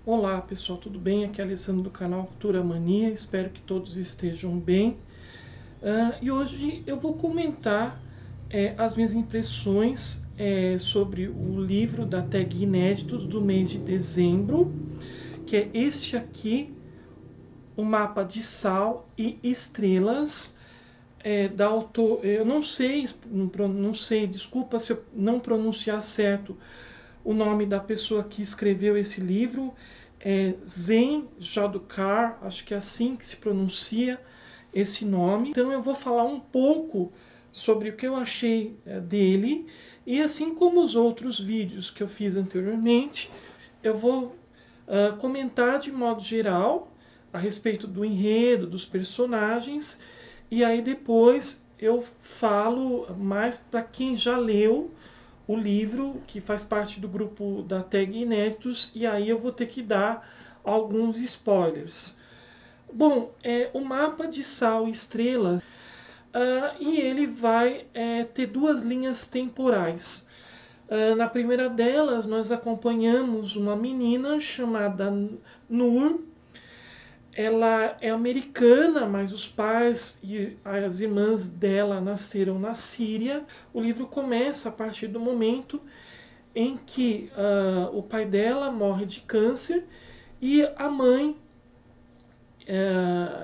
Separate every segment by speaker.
Speaker 1: Olá pessoal, tudo bem? Aqui é Alessandro do canal Cultura Mania, espero que todos estejam bem. E hoje eu vou comentar as minhas impressões sobre o livro da Tag Inéditos do mês de dezembro, que é este aqui, O Mapa de Sal e Estrelas, da autor. Eu não sei, desculpa se eu não pronunciar certo o nome da pessoa que escreveu esse livro. Zen Jadukar, acho que é assim que se pronuncia esse nome. Então eu vou falar um pouco sobre o que eu achei dele, e assim como os outros vídeos que eu fiz anteriormente, eu vou comentar de modo geral a respeito do enredo, dos personagens, e aí depois eu falo mais para quem já leu o livro, que faz parte do grupo da Tag Inéditos, e aí eu vou ter que dar alguns spoilers. Bom, o mapa de Sal e Estrelas, e ele vai ter duas linhas temporais. Na primeira delas, nós acompanhamos uma menina chamada Nur. Ela é americana, mas os pais e as irmãs dela nasceram na Síria. O livro começa a partir do momento em que o pai dela morre de câncer e a mãe,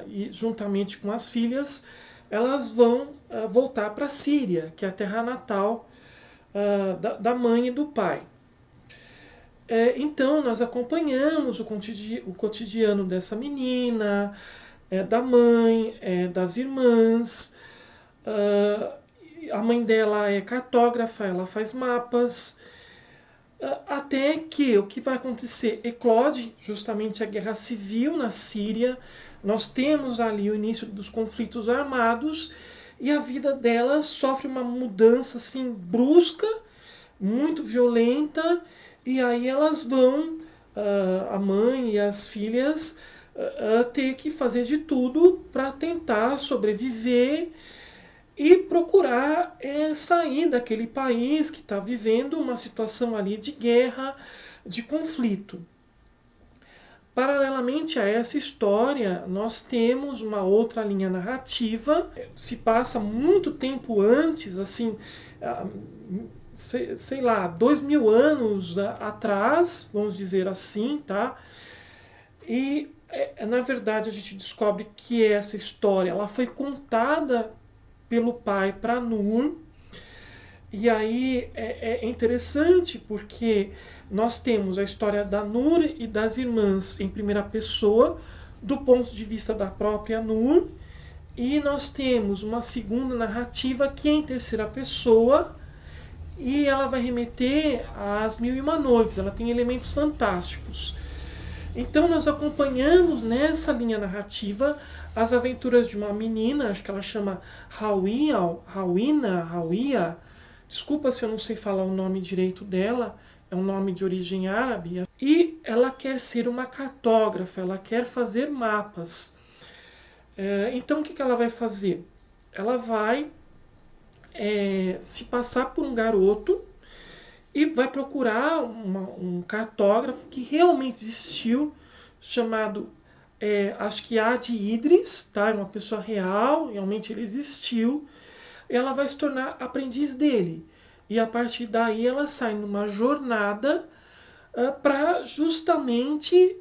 Speaker 1: e juntamente com as filhas, elas vão voltar para a Síria, que é a terra natal da mãe e do pai. Então nós acompanhamos o cotidiano dessa menina, da mãe, das irmãs. A mãe dela é cartógrafa, ela faz mapas. Até que o que vai acontecer? Eclode justamente a guerra civil na Síria. Nós temos ali o início dos conflitos armados e a vida dela sofre uma mudança assim brusca, muito violenta, e aí elas vão, a mãe e as filhas, ter que fazer de tudo para tentar sobreviver e procurar sair daquele país que está vivendo uma situação ali de guerra, de conflito. Paralelamente a essa história, nós temos uma outra linha narrativa. Se passa muito tempo antes, assim, sei lá, 2000 anos atrás, vamos dizer assim, tá? E na verdade a gente descobre que essa história ela foi contada pelo pai para Nur. E aí é interessante porque nós temos a história da Nur e das irmãs em primeira pessoa, do ponto de vista da própria Nur, e nós temos uma segunda narrativa que é em terceira pessoa, e ela vai remeter às Mil e Uma Noites, ela tem elementos fantásticos. Então nós acompanhamos nessa linha narrativa as aventuras de uma menina, acho que ela chama Hawia. Desculpa se eu não sei falar o nome direito dela, é um nome de origem árabe. E ela quer ser uma cartógrafa, ela quer fazer mapas. Então o que ela vai fazer? Ela vai se passar por um garoto e vai procurar um cartógrafo que realmente existiu, chamado, acho que Adi Idris, tá? É uma pessoa real, realmente ele existiu. Ela vai se tornar aprendiz dele. E a partir daí ela sai numa jornada para justamente,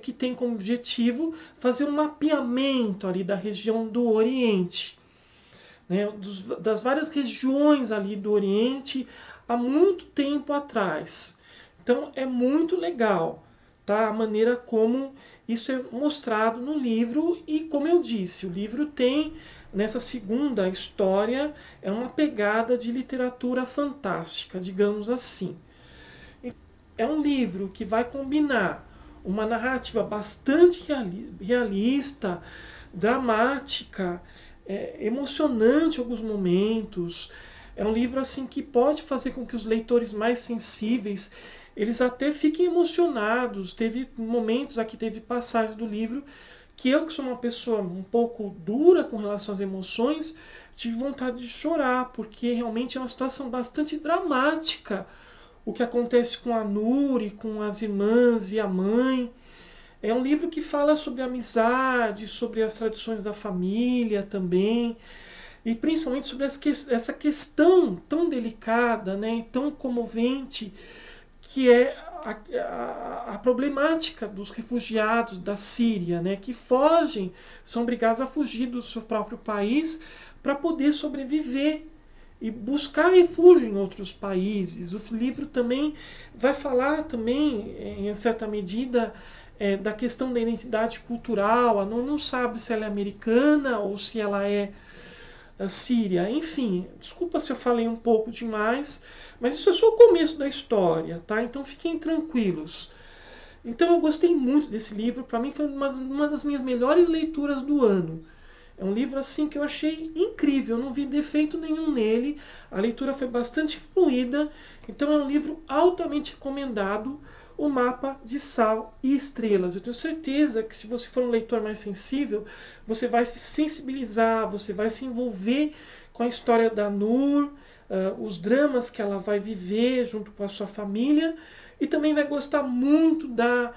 Speaker 1: que tem como objetivo fazer um mapeamento ali da região do Oriente, né, das várias regiões ali do Oriente há muito tempo atrás. Então é muito legal, tá? A maneira como isso é mostrado no livro, e como eu disse, o livro tem nessa segunda história uma pegada de literatura fantástica, digamos assim. É um livro que vai combinar uma narrativa bastante realista, dramática, emocionante em alguns momentos. É um livro assim que pode fazer com que os leitores mais sensíveis eles até fiquem emocionados. Teve momentos aqui, teve passagens do livro que eu, que sou uma pessoa um pouco dura com relação às emoções, tive vontade de chorar, porque realmente é uma situação bastante dramática o que acontece com a Nur e com as irmãs e a mãe. É um livro que fala sobre amizade, sobre as tradições da família também, e principalmente sobre essa questão tão delicada, né, e tão comovente, que é a problemática dos refugiados da Síria, né, que fogem, são obrigados a fugir do seu próprio país para poder sobreviver e buscar refúgio em outros países. O livro também vai falar também, em certa medida, da questão da identidade cultural. A não sabe se ela é americana ou se ela é síria. Enfim, desculpa se eu falei um pouco demais, mas isso é só o começo da história, tá? Então fiquem tranquilos. Então eu gostei muito desse livro. Para mim foi uma das minhas melhores leituras do ano. É um livro assim que eu achei incrível, eu não vi defeito nenhum nele. A leitura foi bastante fluida, então é um livro altamente recomendado, O Mapa de Sal e Estrelas. Eu tenho certeza que se você for um leitor mais sensível, você vai se sensibilizar, você vai se envolver com a história da Nur, os dramas que ela vai viver junto com a sua família, e também vai gostar muito da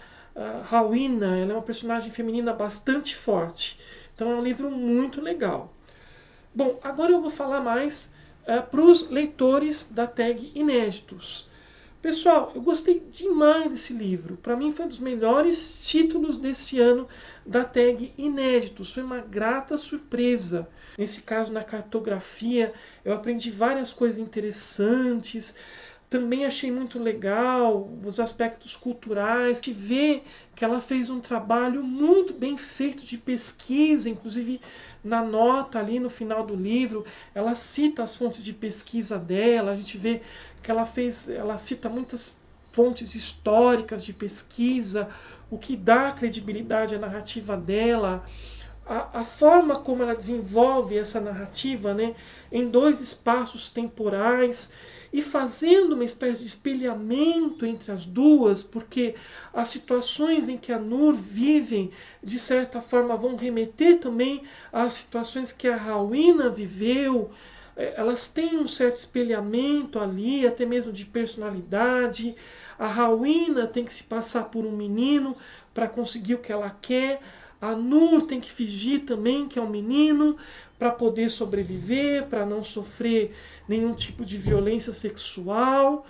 Speaker 1: Rowena. Ela é uma personagem feminina bastante forte. Então é um livro muito legal. Bom, agora eu vou falar mais para os leitores da tag Inéditos. Pessoal, eu gostei demais desse livro. Para mim foi um dos melhores títulos desse ano da tag Inéditos. Foi uma grata surpresa. Nesse caso, na cartografia, eu aprendi várias coisas interessantes. Também achei muito legal os aspectos culturais, que vê que ela fez um trabalho muito bem feito de pesquisa, inclusive na nota ali no final do livro, ela cita as fontes de pesquisa dela, a gente vê que ela cita muitas fontes históricas de pesquisa, o que dá credibilidade à narrativa dela. A forma como ela desenvolve essa narrativa, né, em dois espaços temporais, e fazendo uma espécie de espelhamento entre as duas, porque as situações em que a Nur vive, de certa forma, vão remeter também às situações que a Rowena viveu. Elas têm um certo espelhamento ali, até mesmo de personalidade. A Rowena tem que se passar por um menino para conseguir o que ela quer. A Nur tem que fingir também que é um menino para poder sobreviver, para não sofrer nenhum tipo de violência sexual.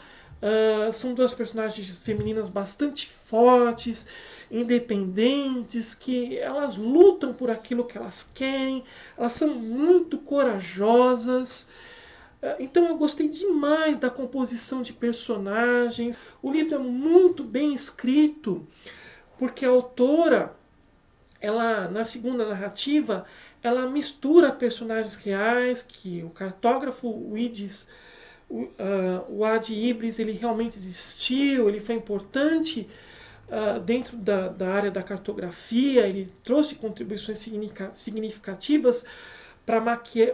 Speaker 1: São duas personagens femininas bastante fortes, independentes, que elas lutam por aquilo que elas querem, elas são muito corajosas. Então eu gostei demais da composição de personagens. O livro é muito bem escrito, porque a autora, ela, na segunda narrativa, ela mistura personagens reais, que o cartógrafo o Ad Ibris, ele realmente existiu, ele foi importante dentro da área da cartografia, ele trouxe contribuições significativas para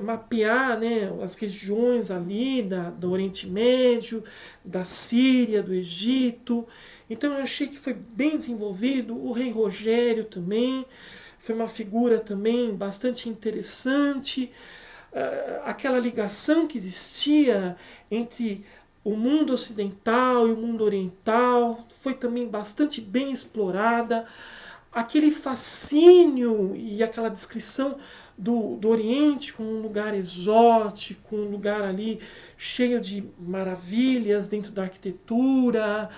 Speaker 1: mapear, né, as regiões ali do Oriente Médio, da Síria, do Egito. Então eu achei que foi bem desenvolvido. O rei Rogério também foi uma figura também bastante interessante. Aquela ligação que existia entre o mundo ocidental e o mundo oriental foi também bastante bem explorada. Aquele fascínio e aquela descrição do Oriente como um lugar exótico, um lugar ali cheio de maravilhas dentro da arquitetura.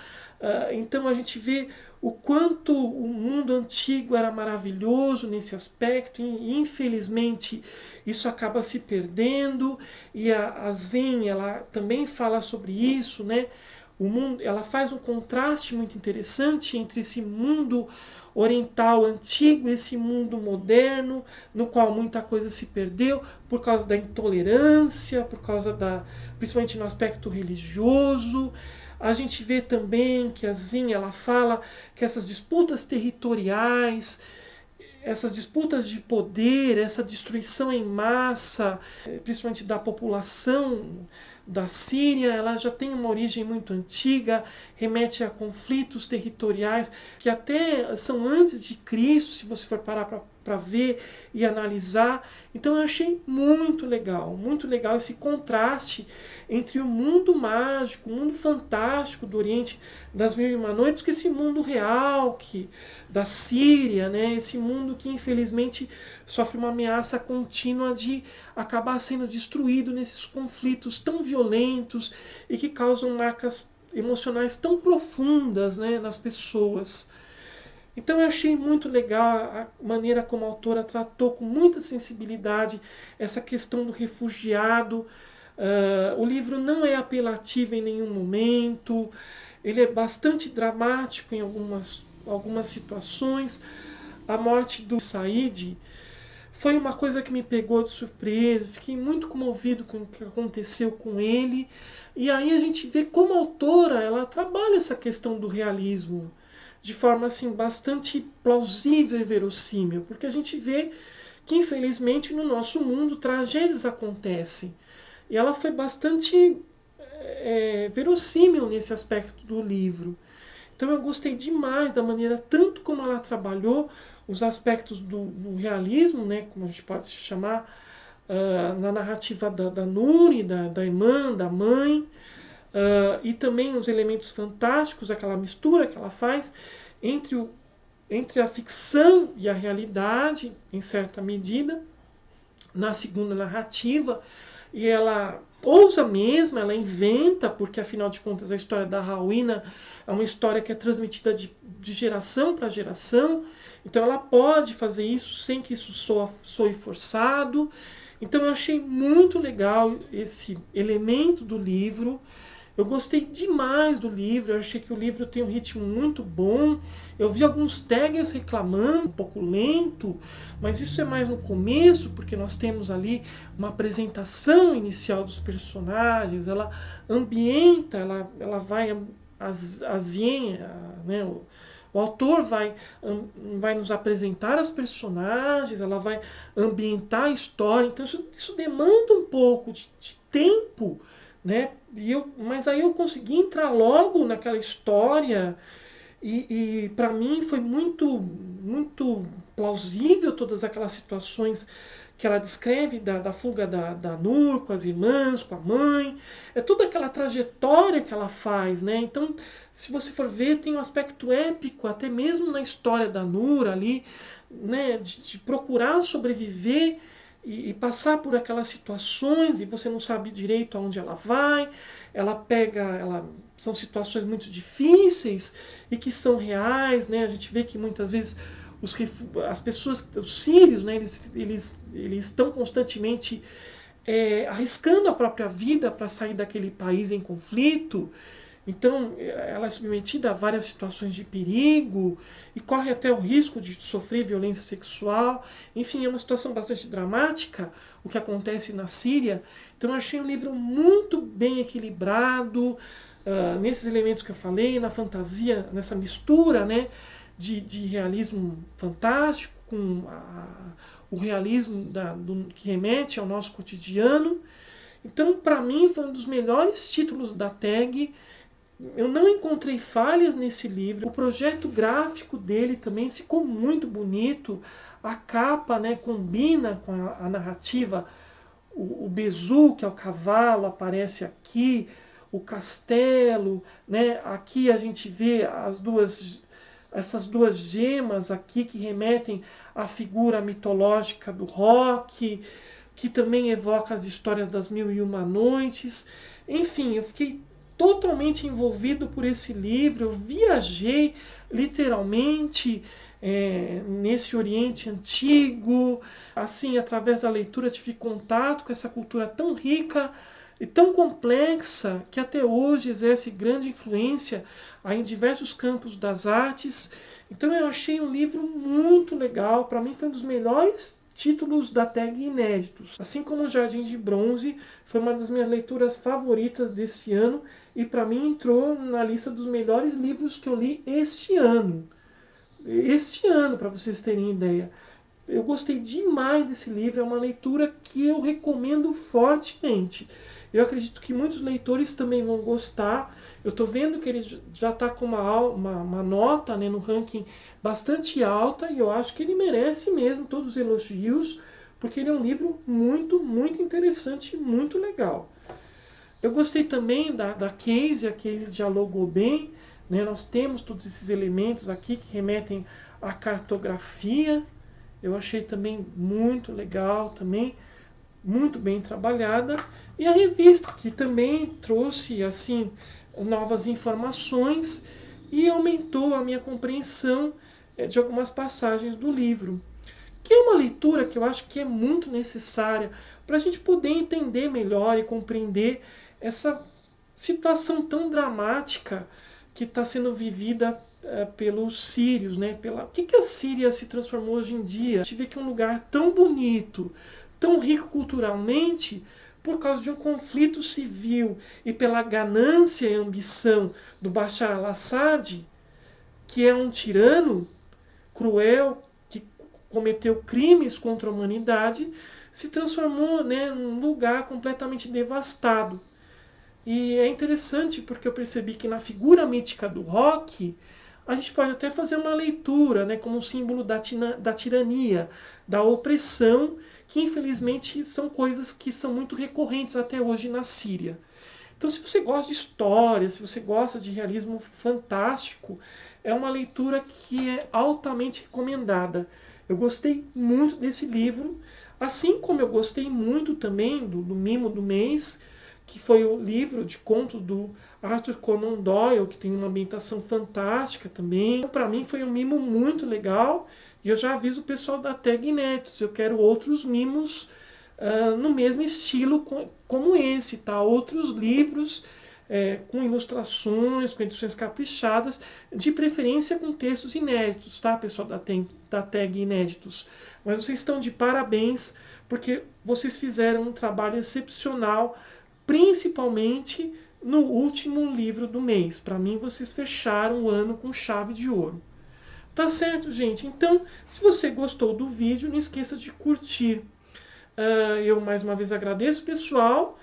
Speaker 1: Então a gente vê o quanto o mundo antigo era maravilhoso nesse aspecto, e infelizmente isso acaba se perdendo, e a Zen, ela também fala sobre isso, né? O mundo, ela faz um contraste muito interessante entre esse mundo oriental antigo e esse mundo moderno, no qual muita coisa se perdeu por causa da intolerância, por causa principalmente no aspecto religioso. A gente vê também que a Zen, ela fala que essas disputas territoriais, essas disputas de poder, essa destruição em massa, principalmente da população da Síria, ela já tem uma origem muito antiga, remete a conflitos territoriais que até são antes de Cristo, se você for parar para ver e analisar. Então eu achei muito legal esse contraste entre o mundo mágico, o mundo fantástico do Oriente das Mil e Uma Noites, com esse mundo real da Síria, né? Esse mundo que infelizmente sofre uma ameaça contínua de acabar sendo destruído nesses conflitos tão violentos e que causam marcas emocionais tão profundas, né, nas pessoas. Então eu achei muito legal a maneira como a autora tratou com muita sensibilidade essa questão do refugiado. O livro não é apelativo em nenhum momento, ele é bastante dramático em algumas situações. A morte do Said foi uma coisa que me pegou de surpresa, fiquei muito comovido com o que aconteceu com ele. E aí a gente vê como a autora ela trabalha essa questão do realismo de forma assim bastante plausível e verossímil, porque a gente vê que infelizmente no nosso mundo tragédias acontecem. E ela foi bastante verossímil nesse aspecto do livro. Então eu gostei demais da maneira tanto como ela trabalhou os aspectos do realismo, né, como a gente pode se chamar, na narrativa da Nuri, da irmã, da mãe, e também os elementos fantásticos, aquela mistura que ela faz entre a ficção e a realidade, em certa medida, na segunda narrativa. E ela ousa mesmo, ela inventa, porque afinal de contas a história da Rowena é uma história que é transmitida de geração para geração, então ela pode fazer isso sem que isso soe forçado. Então eu achei muito legal esse elemento do livro. Eu gostei demais do livro, eu achei que o livro tem um ritmo muito bom. Eu vi alguns taggers reclamando, um pouco lento, mas isso é mais no começo, porque nós temos ali uma apresentação inicial dos personagens, ela ambienta, ela vai, né, o autor vai nos apresentar as personagens, ela vai ambientar a história, então isso demanda um pouco de tempo, né? Mas aí eu consegui entrar logo naquela história e para mim foi muito plausível todas aquelas situações que ela descreve da fuga da Nur com as irmãs, com a mãe, é toda aquela trajetória que ela faz, né? Então, se você for ver, tem um aspecto épico, até mesmo na história da Nur ali, né? De procurar sobreviver e passar por aquelas situações e você não sabe direito aonde ela vai, são situações muito difíceis e que são reais, né? A gente vê que muitas vezes as pessoas, os sírios, né, eles estão constantemente arriscando a própria vida para sair daquele país em conflito. Então ela é submetida a várias situações de perigo e corre até o risco de sofrer violência sexual. Enfim, é uma situação bastante dramática o que acontece na Síria. Então eu achei um livro muito bem equilibrado, nesses elementos que eu falei, na fantasia, nessa mistura, né, de realismo fantástico com o realismo que remete ao nosso cotidiano. Então, para mim, foi um dos melhores títulos da TAG. Eu não encontrei falhas nesse livro. O projeto gráfico dele também ficou muito bonito. A capa, né, combina com a narrativa. O Bezu, que é o cavalo, aparece aqui. O castelo, né? Aqui a gente vê essas duas gemas aqui que remetem à figura mitológica do Rock, que também evoca as histórias das Mil e Uma Noites. Enfim, eu fiquei totalmente envolvido por esse livro. Eu viajei literalmente nesse Oriente Antigo. Assim, através da leitura tive contato com essa cultura tão rica e tão complexa que até hoje exerce grande influência em diversos campos das artes. Então eu achei um livro muito legal. Para mim foi um dos melhores títulos da TAG inéditos. Assim como o Jardim de Bronze, foi uma das minhas leituras favoritas desse ano e para mim entrou na lista dos melhores livros que eu li este ano. Este ano, para vocês terem ideia. Eu gostei demais desse livro, é uma leitura que eu recomendo fortemente. Eu acredito que muitos leitores também vão gostar. Eu estou vendo que ele já está com uma nota, né, no ranking bastante alta, e eu acho que ele merece mesmo todos os elogios, porque ele é um livro muito, muito interessante e muito legal. Eu gostei também da Casey, a Casey dialogou bem, né? Nós temos todos esses elementos aqui que remetem à cartografia. Eu achei também muito legal, também muito bem trabalhada. E a revista, que também trouxe assim novas informações e aumentou a minha compreensão de algumas passagens do livro. Que é uma leitura que eu acho que é muito necessária para a gente poder entender melhor e compreender essa situação tão dramática que está sendo vivida pelos sírios, né? O que a Síria se transformou hoje em dia? A gente vê que é um lugar tão bonito, tão rico culturalmente, por causa de um conflito civil e pela ganância e ambição do Bashar al-Assad, que é um tirano cruel, que cometeu crimes contra a humanidade, se transformou, né, num lugar completamente devastado. E é interessante porque eu percebi que na figura mítica do rock, a gente pode até fazer uma leitura, né, como um símbolo da tirania, da opressão, que infelizmente são coisas que são muito recorrentes até hoje na Síria. Então, se você gosta de história, se você gosta de realismo fantástico, é uma leitura que é altamente recomendada. Eu gostei muito desse livro, assim como eu gostei muito também do Mimo do Mês, que foi o livro de contos do Arthur Conan Doyle, que tem uma ambientação fantástica também. Para mim foi um mimo muito legal, e eu já aviso o pessoal da Tag Inéditos, eu quero outros mimos no mesmo estilo como esse, tá? Outros livros com ilustrações, com edições caprichadas, de preferência com textos inéditos, tá, pessoal da Tag Inéditos? Mas vocês estão de parabéns, porque vocês fizeram um trabalho excepcional, principalmente no último livro do mês. Para mim, vocês fecharam o ano com chave de ouro. Tá certo, gente? Então, se você gostou do vídeo, não esqueça de curtir. Eu mais uma vez agradeço o pessoal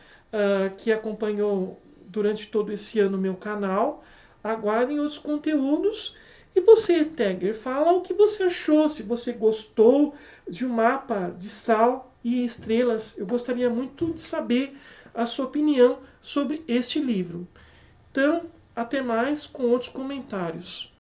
Speaker 1: que acompanhou durante todo esse ano o meu canal. Aguardem os conteúdos. E você, Tagger, fala o que você achou, se você gostou de um mapa de sal e estrelas. Eu gostaria muito de saber a sua opinião sobre este livro. Então, até mais com outros comentários.